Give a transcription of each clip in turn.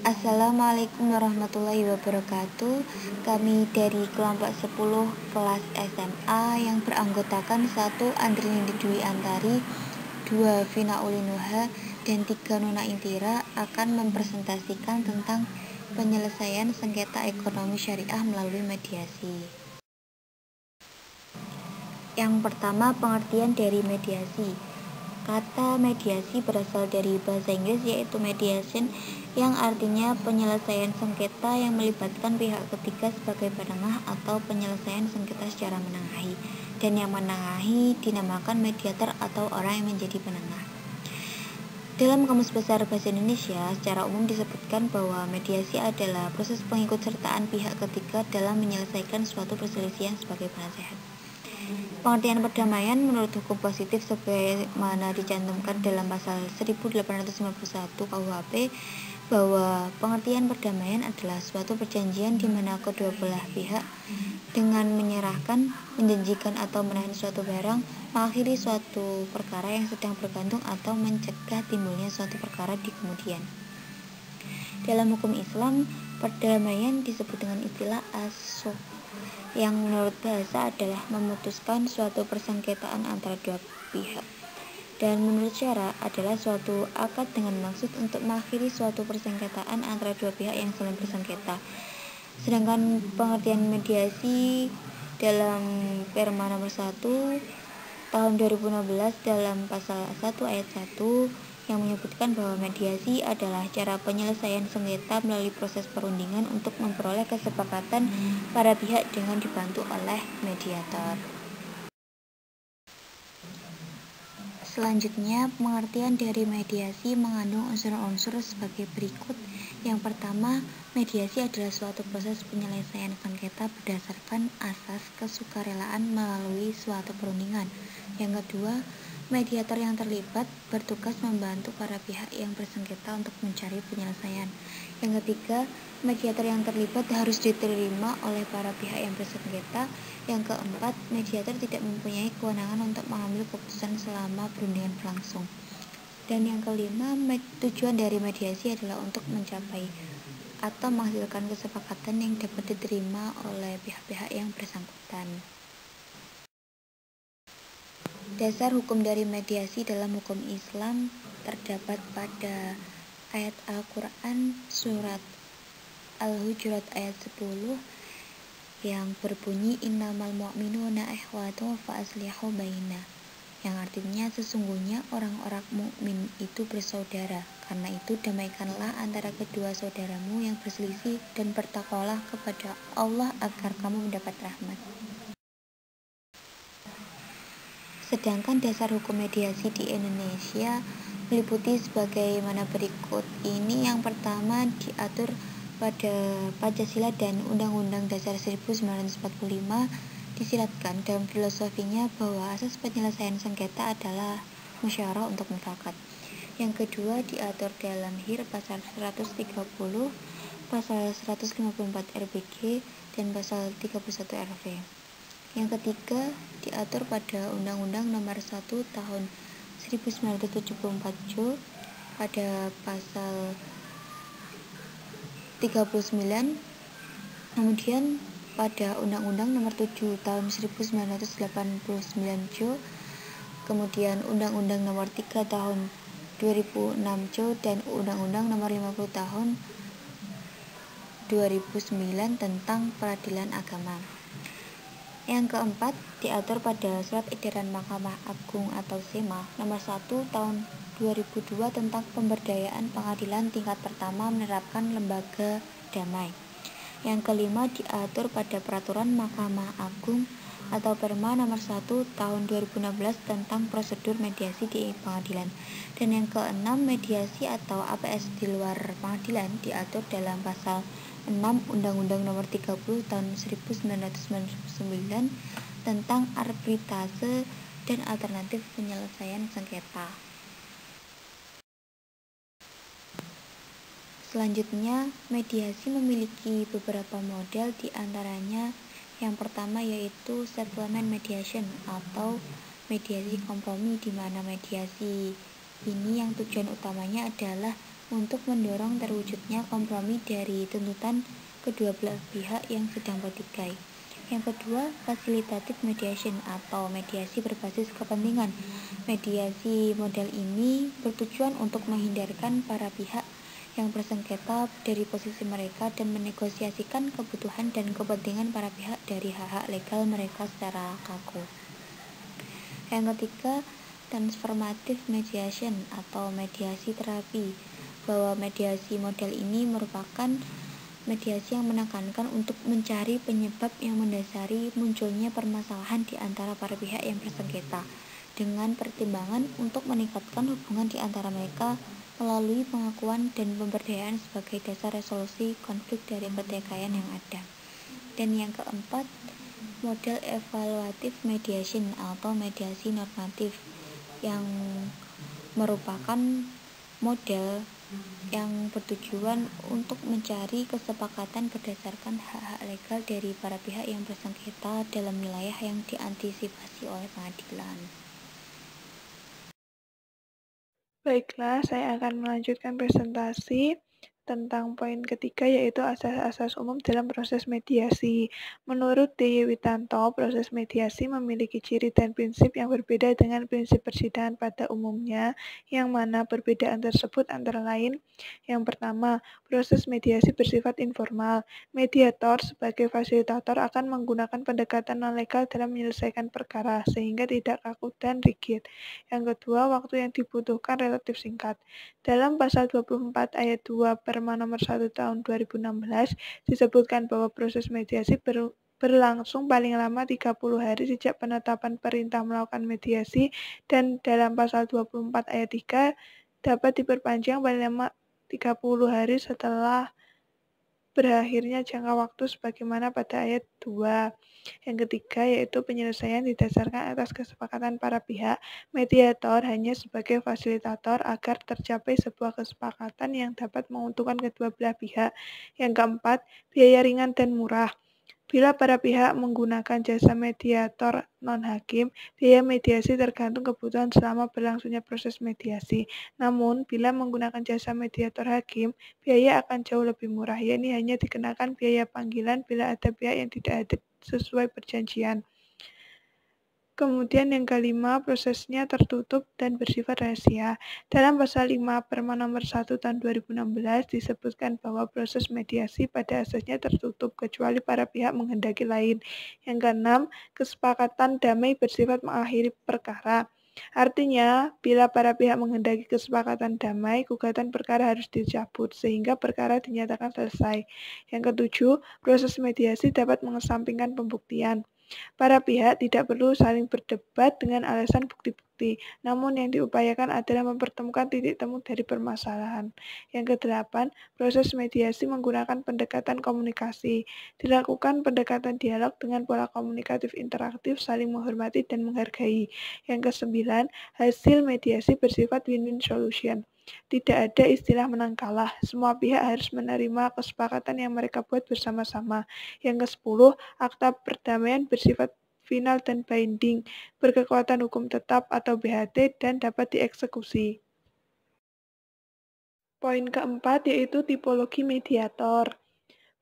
Assalamualaikum warahmatullahi wabarakatuh. Kami dari kelompok 10 kelas SMA yang beranggotakan 1 Andrini Dwi Antari, 2 Vina Ulinuha, dan 3 Nuna Intira akan mempresentasikan tentang penyelesaian sengketa ekonomi syariah melalui mediasi. Yang pertama, pengertian dari mediasi. Kata mediasi berasal dari bahasa Inggris yaitu mediation, yang artinya penyelesaian sengketa yang melibatkan pihak ketiga sebagai penengah atau penyelesaian sengketa secara menengahi, dan yang menengahi dinamakan mediator atau orang yang menjadi penengah. Dalam Kamus Besar Bahasa Indonesia, secara umum disebutkan bahwa mediasi adalah proses pengikutsertaan pihak ketiga dalam menyelesaikan suatu perselisihan sebagai penasehat. Pengertian perdamaian menurut hukum positif sebagaimana dicantumkan dalam pasal 1851 KUHP bahwa pengertian perdamaian adalah suatu perjanjian di mana kedua belah pihak dengan menyerahkan, menjanjikan atau menahan suatu barang mengakhiri suatu perkara yang sedang bergantung atau mencegah timbulnya suatu perkara di kemudian. Dalam hukum Islam, perdamaian disebut dengan istilah as-sulh, yang menurut bahasa adalah memutuskan suatu persengketaan antara dua pihak, dan menurut syara adalah suatu akad dengan maksud untuk mengakhiri suatu persengketaan antara dua pihak yang saling bersengketa. Sedangkan pengertian mediasi dalam Perma nomor 1 tahun 2016 dalam pasal 1 ayat 1 yang menyebutkan bahwa mediasi adalah cara penyelesaian sengketa melalui proses perundingan untuk memperoleh kesepakatan para pihak dengan dibantu oleh mediator. Selanjutnya, pengertian dari mediasi mengandung unsur-unsur sebagai berikut. Yang pertama, mediasi adalah suatu proses penyelesaian sengketa berdasarkan asas kesukarelaan melalui suatu perundingan. Yang kedua, mediator yang terlibat bertugas membantu para pihak yang bersengketa untuk mencari penyelesaian. Yang ketiga, mediator yang terlibat harus diterima oleh para pihak yang bersengketa. Yang keempat, mediator tidak mempunyai kewenangan untuk mengambil keputusan selama perundingan berlangsung. Dan yang kelima, tujuan dari mediasi adalah untuk mencapai atau menghasilkan kesepakatan yang dapat diterima oleh pihak-pihak yang bersangkutan. Dasar hukum dari mediasi dalam hukum Islam terdapat pada ayat Al-Quran surat Al-Hujurat ayat 10 yang berbunyi innamal mu'minuna ikhwatu fa aslihu baina, yang artinya sesungguhnya orang-orang mukmin itu bersaudara, karena itu damaikanlah antara kedua saudaramu yang berselisih dan bertakwalah kepada Allah agar kamu mendapat rahmat. Sedangkan dasar hukum mediasi di Indonesia meliputi sebagaimana berikut ini. Yang pertama, diatur pada Pancasila dan Undang-Undang Dasar 1945 disiratkan dalam filosofinya bahwa asas penyelesaian sengketa adalah musyawarah untuk mufakat. Yang kedua, diatur dalam HIR pasal 130, pasal 154 RBG, dan pasal 31 RV. Yang ketiga, diatur pada Undang-Undang Nomor 1 Tahun 1974 JO pada pasal 39, kemudian pada Undang-Undang Nomor 7 Tahun 1989 JO, kemudian Undang-Undang Nomor 3 Tahun 2006 JO, dan Undang-Undang Nomor 50 Tahun 2009 tentang peradilan agama. Yang keempat, diatur pada Surat Edaran Mahkamah Agung atau SEMA Nomor 1 Tahun 2002 tentang pemberdayaan pengadilan tingkat pertama menerapkan lembaga damai. Yang kelima, diatur pada Peraturan Mahkamah Agung atau Perma Nomor 1 Tahun 2016 tentang prosedur mediasi di pengadilan. Dan yang keenam, mediasi atau APS di luar pengadilan diatur dalam pasal 6 Undang-Undang Nomor 30 Tahun 1999 tentang arbitrase dan alternatif penyelesaian sengketa. Selanjutnya, mediasi memiliki beberapa model, di antaranya yang pertama yaitu settlement mediation atau mediasi kompromi, di mana mediasi ini yang tujuan utamanya adalah untuk mendorong terwujudnya kompromi dari tuntutan kedua belah pihak yang sedang bertikai. Yang kedua, fasilitatif mediation atau mediasi berbasis kepentingan. Mediasi model ini bertujuan untuk menghindarkan para pihak yang bersengketa dari posisi mereka dan menegosiasikan kebutuhan dan kepentingan para pihak dari hak-hak legal mereka secara kaku. Yang ketiga, transformative mediation atau mediasi terapi, bahwa mediasi model ini merupakan mediasi yang menekankan untuk mencari penyebab yang mendasari munculnya permasalahan di antara para pihak yang bersengketa, dengan pertimbangan untuk meningkatkan hubungan di antara mereka melalui pengakuan dan pemberdayaan sebagai dasar resolusi konflik dari pertikaian yang ada. Dan yang keempat, model evaluatif mediation atau mediasi normatif, yang merupakan model yang bertujuan untuk mencari kesepakatan berdasarkan hak-hak legal dari para pihak yang bersengketa dalam wilayah yang diantisipasi oleh pengadilan. Baiklah, saya akan melanjutkan presentasi tentang poin ketiga, yaitu asas-asas umum dalam proses mediasi. Menurut D.Y. Witanto, proses mediasi memiliki ciri dan prinsip yang berbeda dengan prinsip persidangan pada umumnya, yang mana perbedaan tersebut antara lain: yang pertama, proses mediasi bersifat informal. Mediator sebagai fasilitator akan menggunakan pendekatan non-legal dalam menyelesaikan perkara, sehingga tidak kaku dan rigid. Yang kedua, waktu yang dibutuhkan relatif singkat. Dalam pasal 24 ayat 2 Perma nomor 1 tahun 2016 disebutkan bahwa proses mediasi berlangsung paling lama 30 hari sejak penetapan perintah melakukan mediasi, dan dalam pasal 24 ayat 3 dapat diperpanjang paling lama 30 hari setelah berakhirnya jangka waktu sebagaimana pada ayat 2. Yang ketiga, yaitu penyelesaian didasarkan atas kesepakatan para pihak. Mediator hanya sebagai fasilitator agar tercapai sebuah kesepakatan yang dapat menguntungkan kedua belah pihak. Yang keempat, biaya ringan dan murah. Bila para pihak menggunakan jasa mediator non-hakim, biaya mediasi tergantung kebutuhan selama berlangsungnya proses mediasi. Namun, bila menggunakan jasa mediator hakim, biaya akan jauh lebih murah, yakni hanya dikenakan biaya panggilan bila ada pihak yang tidak hadir sesuai perjanjian. Kemudian yang kelima, prosesnya tertutup dan bersifat rahasia. Dalam pasal 5 Perma nomor 1 tahun 2016 disebutkan bahwa proses mediasi pada asasnya tertutup kecuali para pihak menghendaki lain. Yang keenam, kesepakatan damai bersifat mengakhiri perkara. Artinya, bila para pihak menghendaki kesepakatan damai, gugatan perkara harus dicabut sehingga perkara dinyatakan selesai. Yang ketujuh, proses mediasi dapat mengesampingkan pembuktian. Para pihak tidak perlu saling berdebat dengan alasan bukti-bukti, namun yang diupayakan adalah mempertemukan titik temu dari permasalahan. Yang kedelapan, proses mediasi menggunakan pendekatan komunikasi. Dilakukan pendekatan dialog dengan pola komunikatif interaktif, saling menghormati dan menghargai. Yang kesembilan, hasil mediasi bersifat win-win solution. Tidak ada istilah menang kalah, semua pihak harus menerima kesepakatan yang mereka buat bersama-sama. Yang ke-10, akta perdamaian bersifat final dan binding, berkekuatan hukum tetap atau BHT dan dapat dieksekusi. Poin keempat yaitu tipologi mediator.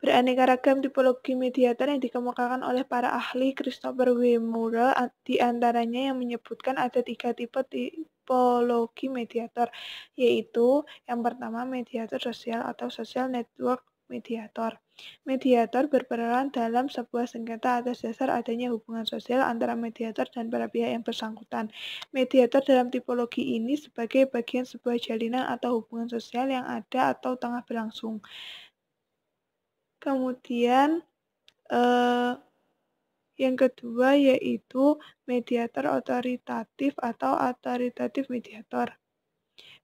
Beraneka ragam tipologi mediator yang dikemukakan oleh para ahli Christopher W. Murrell di antaranya yang menyebutkan ada 3 tipe tipologi mediator, yaitu yang pertama mediator sosial atau social network mediator. Mediator berperan dalam sebuah sengketa atas dasar adanya hubungan sosial antara mediator dan para pihak yang bersangkutan. Mediator dalam tipologi ini sebagai bagian sebuah jalinan atau hubungan sosial yang ada atau tengah berlangsung. Kemudian yang kedua yaitu mediator otoritatif atau authoritative mediator.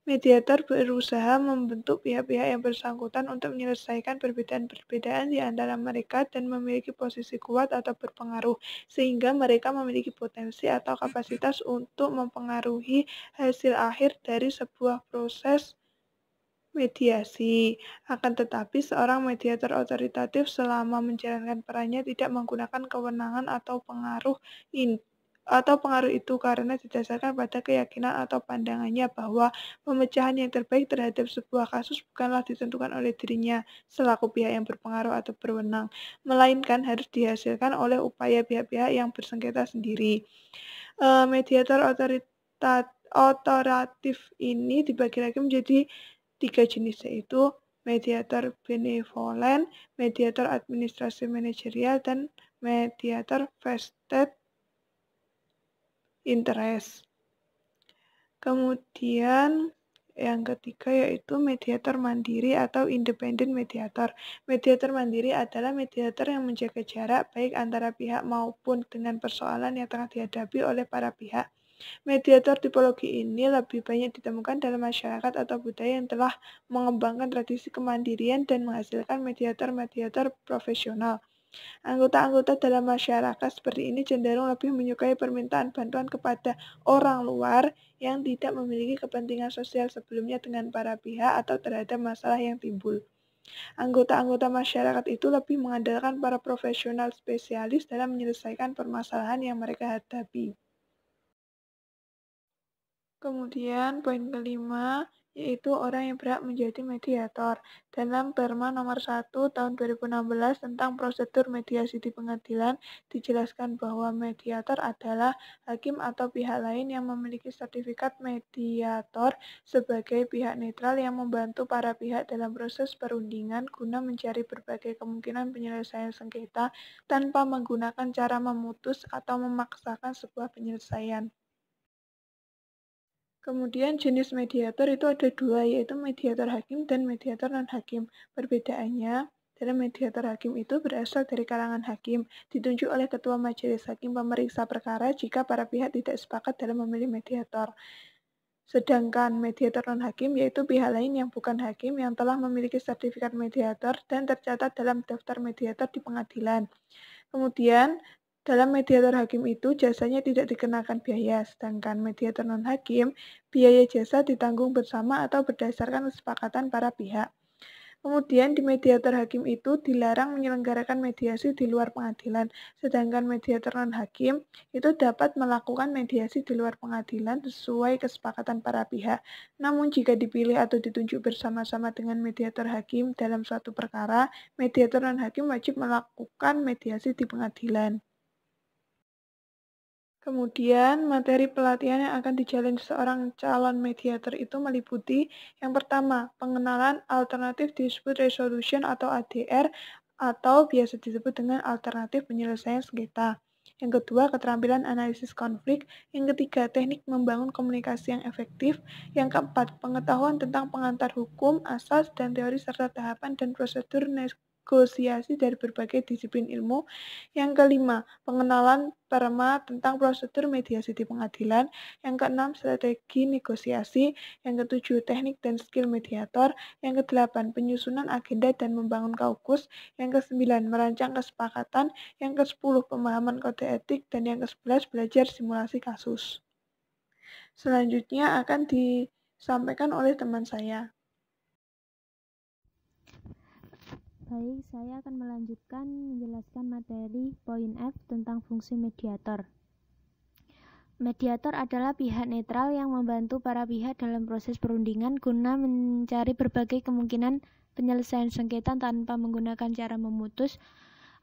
Mediator berusaha membentuk pihak-pihak yang bersangkutan untuk menyelesaikan perbedaan-perbedaan di antara mereka dan memiliki posisi kuat atau berpengaruh, sehingga mereka memiliki potensi atau kapasitas untuk mempengaruhi hasil akhir dari sebuah proses mediasi. Akan tetapi, seorang mediator otoritatif selama menjalankan perannya tidak menggunakan kewenangan atau pengaruh atau pengaruh itu karena didasarkan pada keyakinan atau pandangannya bahwa pemecahan yang terbaik terhadap sebuah kasus bukanlah ditentukan oleh dirinya selaku pihak yang berpengaruh atau berwenang, melainkan harus dihasilkan oleh upaya pihak-pihak yang bersengketa sendiri. Mediator otoratif ini dibagi lagi menjadi 3 jenis, yaitu mediator benevolent, mediator administrasi manajerial, dan mediator vested interest. Kemudian yang ketiga yaitu mediator mandiri atau independent mediator. Mediator mandiri adalah mediator yang menjaga jarak baik antara pihak maupun dengan persoalan yang tengah dihadapi oleh para pihak. Mediator tipologi ini lebih banyak ditemukan dalam masyarakat atau budaya yang telah mengembangkan tradisi kemandirian dan menghasilkan mediator-mediator profesional. Anggota-anggota dalam masyarakat seperti ini cenderung lebih menyukai permintaan bantuan kepada orang luar yang tidak memiliki kepentingan sosial sebelumnya dengan para pihak atau terhadap masalah yang timbul. Anggota-anggota masyarakat itu lebih mengandalkan para profesional spesialis dalam menyelesaikan permasalahan yang mereka hadapi. Kemudian poin kelima, yaitu orang yang berhak menjadi mediator. Dalam Perma nomor 1 tahun 2016 tentang prosedur mediasi di pengadilan, dijelaskan bahwa mediator adalah hakim atau pihak lain yang memiliki sertifikat mediator sebagai pihak netral yang membantu para pihak dalam proses perundingan guna mencari berbagai kemungkinan penyelesaian sengketa tanpa menggunakan cara memutus atau memaksakan sebuah penyelesaian. Kemudian jenis mediator itu ada dua, yaitu mediator hakim dan mediator non-hakim. Perbedaannya, dalam mediator hakim itu berasal dari kalangan hakim, ditunjuk oleh ketua majelis hakim pemeriksa perkara jika para pihak tidak sepakat dalam memilih mediator. Sedangkan mediator non-hakim yaitu pihak lain yang bukan hakim yang telah memiliki sertifikat mediator dan tercatat dalam daftar mediator di pengadilan. Kemudian, dalam mediator hakim itu jasanya tidak dikenakan biaya, sedangkan mediator non-hakim, biaya jasa ditanggung bersama atau berdasarkan kesepakatan para pihak. Kemudian di mediator hakim itu dilarang menyelenggarakan mediasi di luar pengadilan, sedangkan mediator non-hakim itu dapat melakukan mediasi di luar pengadilan sesuai kesepakatan para pihak. Namun jika dipilih atau ditunjuk bersama-sama dengan mediator hakim dalam suatu perkara, mediator non-hakim wajib melakukan mediasi di pengadilan. Kemudian, materi pelatihan yang akan dijalani seorang calon mediator itu meliputi yang pertama, pengenalan alternatif dispute resolution atau ADR atau biasa disebut dengan alternatif penyelesaian sengketa. Yang kedua, keterampilan analisis konflik. Yang ketiga, teknik membangun komunikasi yang efektif. Yang keempat, pengetahuan tentang pengantar hukum, asas, dan teori serta tahapan dan prosedur negosiasi dari berbagai disiplin ilmu. Yang kelima, pengenalan Perma tentang prosedur mediasi di pengadilan. Yang keenam, strategi negosiasi. Yang ketujuh, teknik dan skill mediator. Yang kedelapan, penyusunan agenda dan membangun kaukus. Yang kesembilan, merancang kesepakatan. Yang kesepuluh, pemahaman kode etik. Dan yang kesebelas, belajar simulasi kasus. Selanjutnya akan disampaikan oleh teman saya. Baik, saya akan melanjutkan menjelaskan materi poin F tentang fungsi mediator. Mediator adalah pihak netral yang membantu para pihak dalam proses perundingan guna mencari berbagai kemungkinan penyelesaian sengketa tanpa menggunakan cara memutus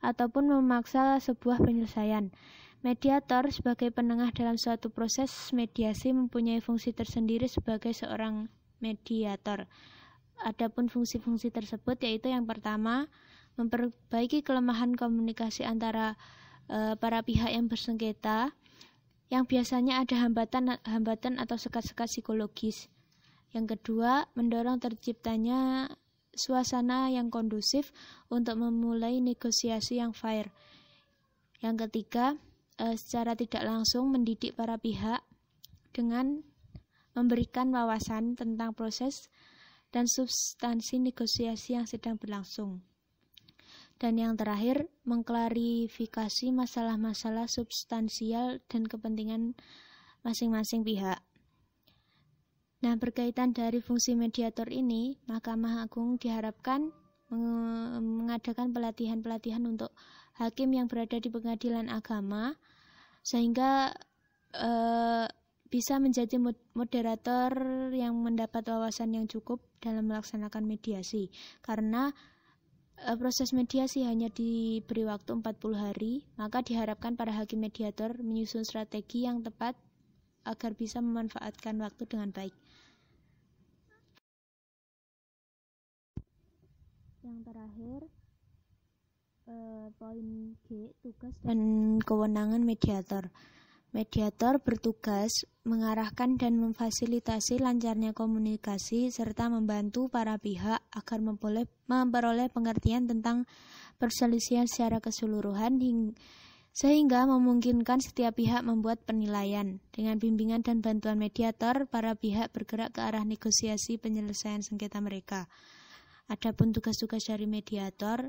ataupun memaksa sebuah penyelesaian. Mediator sebagai penengah dalam suatu proses mediasi mempunyai fungsi tersendiri sebagai seorang mediator. Adapun fungsi-fungsi tersebut yaitu yang pertama, memperbaiki kelemahan komunikasi antara para pihak yang bersengketa, yang biasanya ada hambatan atau sekat-sekat psikologis. Yang kedua, mendorong terciptanya suasana yang kondusif untuk memulai negosiasi yang fair. Yang ketiga, secara tidak langsung mendidik para pihak dengan memberikan wawasan tentang proses dan substansi negosiasi yang sedang berlangsung. Dan yang terakhir, mengklarifikasi masalah-masalah substansial dan kepentingan masing-masing pihak. Nah, berkaitan dari fungsi mediator ini, Mahkamah Agung diharapkan mengadakan pelatihan-pelatihan untuk hakim yang berada di pengadilan agama, sehingga bisa menjadi moderator yang mendapat wawasan yang cukup dalam melaksanakan mediasi, karena proses mediasi hanya diberi waktu 40 hari, maka diharapkan para hakim mediator menyusun strategi yang tepat agar bisa memanfaatkan waktu dengan baik. Yang terakhir, poin G, tugas dan kewenangan mediator. Mediator bertugas mengarahkan dan memfasilitasi lancarnya komunikasi serta membantu para pihak agar memperoleh pengertian tentang perselisihan secara keseluruhan sehingga memungkinkan setiap pihak membuat penilaian. Dengan bimbingan dan bantuan mediator, para pihak bergerak ke arah negosiasi penyelesaian sengketa mereka. Adapun tugas-tugas dari mediator,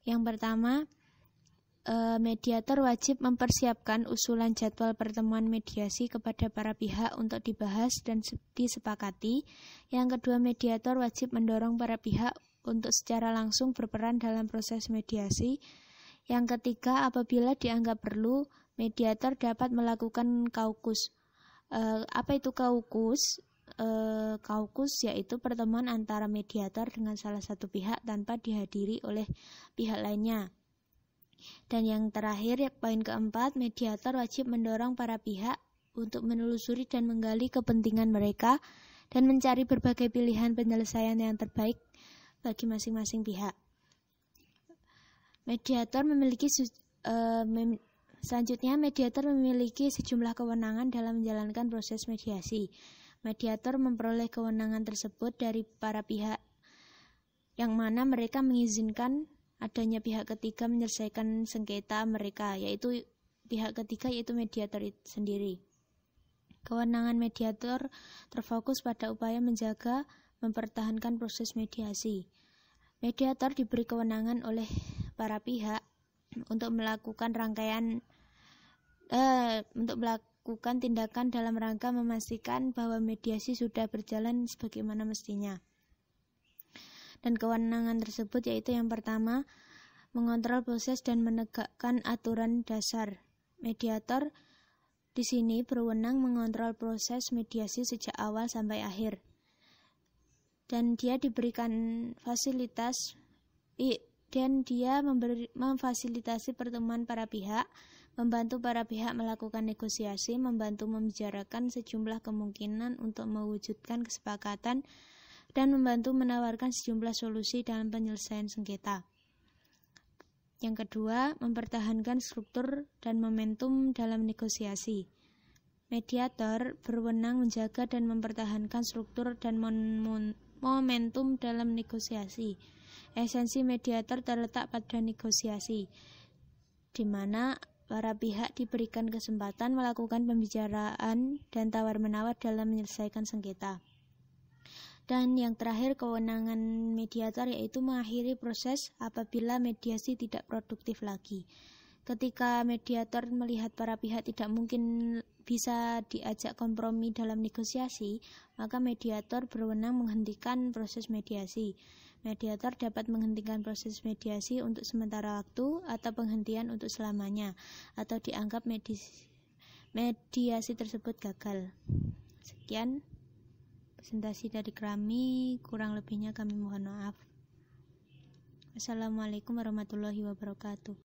yang pertama, mediator wajib mempersiapkan usulan jadwal pertemuan mediasi kepada para pihak untuk dibahas dan disepakati. Yang kedua, mediator wajib mendorong para pihak untuk secara langsung berperan dalam proses mediasi. Yang ketiga, apabila dianggap perlu, mediator dapat melakukan kaukus. Apa itu kaukus? Kaukus yaitu pertemuan antara mediator dengan salah satu pihak tanpa dihadiri oleh pihak lainnya. Dan yang terakhir, poin keempat, mediator wajib mendorong para pihak untuk menelusuri dan menggali kepentingan mereka dan mencari berbagai pilihan penyelesaian yang terbaik bagi masing-masing pihak. Selanjutnya, mediator memiliki sejumlah kewenangan dalam menjalankan proses mediasi. Mediator memperoleh kewenangan tersebut dari para pihak yang mana mereka mengizinkan adanya pihak ketiga menyelesaikan sengketa mereka, yaitu pihak ketiga yaitu mediator itu sendiri. Kewenangan mediator terfokus pada upaya menjaga mempertahankan proses mediasi. Mediator diberi kewenangan oleh para pihak untuk melakukan tindakan dalam rangka memastikan bahwa mediasi sudah berjalan sebagaimana mestinya. Dan kewenangan tersebut yaitu yang pertama, mengontrol proses dan menegakkan aturan dasar. Mediator di sini berwenang mengontrol proses mediasi sejak awal sampai akhir. Dan dia diberikan fasilitas dan dia memfasilitasi pertemuan para pihak, membantu para pihak melakukan negosiasi, membantu membicarakan sejumlah kemungkinan untuk mewujudkan kesepakatan, dan membantu menawarkan sejumlah solusi dalam penyelesaian sengketa. Yang kedua, mempertahankan struktur dan momentum dalam negosiasi. Mediator berwenang menjaga dan mempertahankan struktur dan momentum dalam negosiasi. Esensi mediator terletak pada negosiasi, di mana para pihak diberikan kesempatan melakukan pembicaraan dan tawar-menawar dalam menyelesaikan sengketa. Dan yang terakhir, kewenangan mediator yaitu mengakhiri proses apabila mediasi tidak produktif lagi. Ketika mediator melihat para pihak tidak mungkin bisa diajak kompromi dalam negosiasi, maka mediator berwenang menghentikan proses mediasi. Mediator dapat menghentikan proses mediasi untuk sementara waktu atau penghentian untuk selamanya, atau dianggap mediasi tersebut gagal. Sekian presentasi dari kami, kurang lebihnya kami mohon maaf. Assalamualaikum warahmatullahi wabarakatuh.